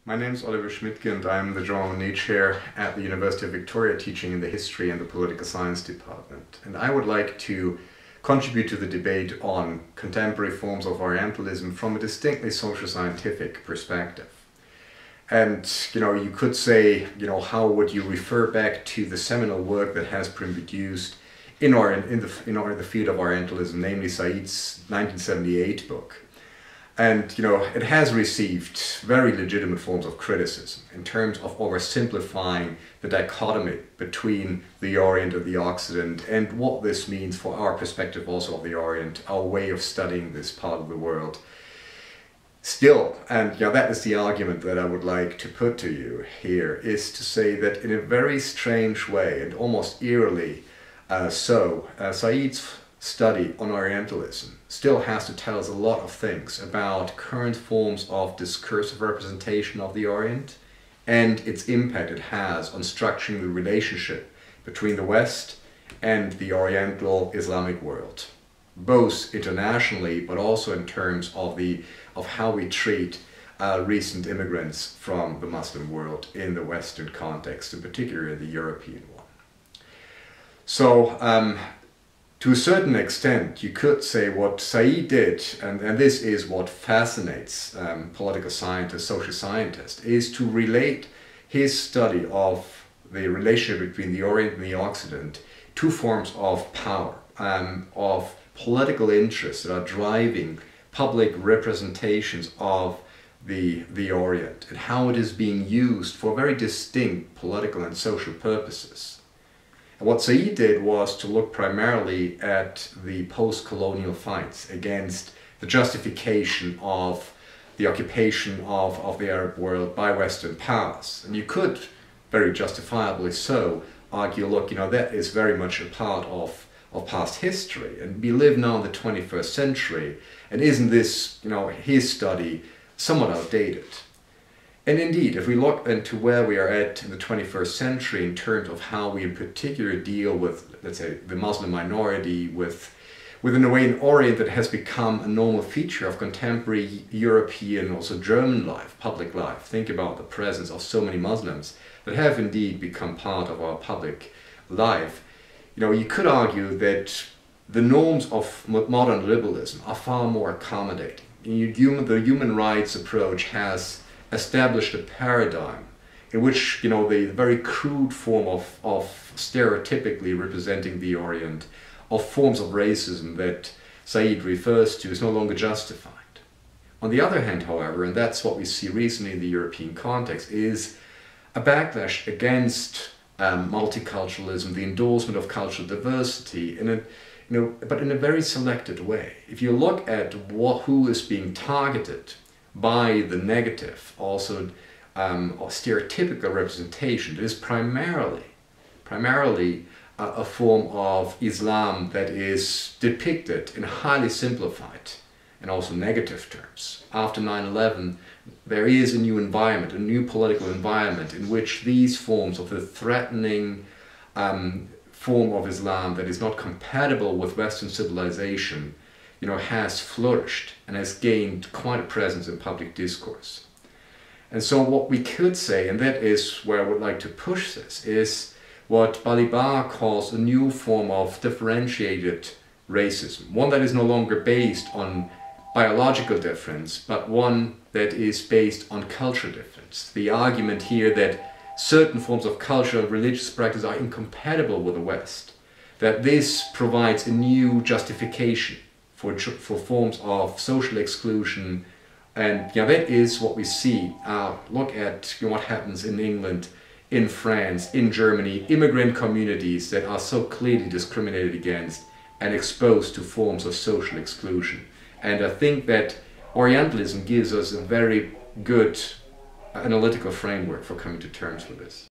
My name is Oliver Schmidtke and I'm the German chair at the University of Victoria, teaching in the History and the Political Science department. And I would like to contribute to the debate on contemporary forms of Orientalism from a distinctly social-scientific perspective. And, you could say, how would you refer back to the seminal work that has been produced in the field of Orientalism, namely Said's 1978 book. And, it has received very legitimate forms of criticism in terms of oversimplifying the dichotomy between the Orient and the Occident and what this means for our perspective also of the Orient, our way of studying this part of the world. Still, and that is the argument that I would like to put to you here, is to say that in a very strange way and almost eerily Said's study on Orientalism still has to tell us a lot of things about current forms of discursive representation of the Orient and its impact it has on structuring the relationship between the West and the Oriental Islamic world, both internationally but also in terms of how we treat recent immigrants from the Muslim world in the Western context, in particular the European one. So, to a certain extent, you could say what Said did, and this is what fascinates political scientists, social scientists, is to relate his study of the relationship between the Orient and the Occident to forms of power, of political interests that are driving public representations of the Orient and how it is being used for very distinct political and social purposes. And what Said did was to look primarily at the post-colonial fights against the justification of the occupation of the Arab world by Western powers. And you could, very justifiably so, argue, look, that is very much a part of past history, and we live now in the 21st century, and isn't this, his study somewhat outdated? And indeed, if we look into where we are at in the 21st century in terms of how we in particular deal with, let's say, the Muslim minority, within a way an Orient that has become a normal feature of contemporary European, also German life, public life. Think about the presence of so many Muslims that have indeed become part of our public life. You could argue that the norms of modern liberalism are far more accommodating. The human rights approach has established a paradigm in which, the very crude form of stereotypically representing the Orient, of forms of racism that Said refers to, is no longer justified. On the other hand, however, and that's what we see recently in the European context, is a backlash against multiculturalism, the endorsement of cultural diversity, but in a very selected way. If you look at who is being targeted by the negative, also or stereotypical representation, it is primarily a form of Islam that is depicted in highly simplified and also negative terms. After 9/11, there is a new environment, a new political environment in which these forms of the threatening form of Islam that is not compatible with Western civilization, has flourished and has gained quite a presence in public discourse. And so what we could say, and that is where I would like to push this, is what Balibar calls a new form of differentiated racism, one that is no longer based on biological difference, but one that is based on cultural difference. The argument here that certain forms of cultural and religious practice are incompatible with the West, that this provides a new justification for forms of social exclusion. And that is what we see. Look at what happens in England, in France, in Germany, immigrant communities that are so clearly discriminated against and exposed to forms of social exclusion. And I think that Orientalism gives us a very good analytical framework for coming to terms with this.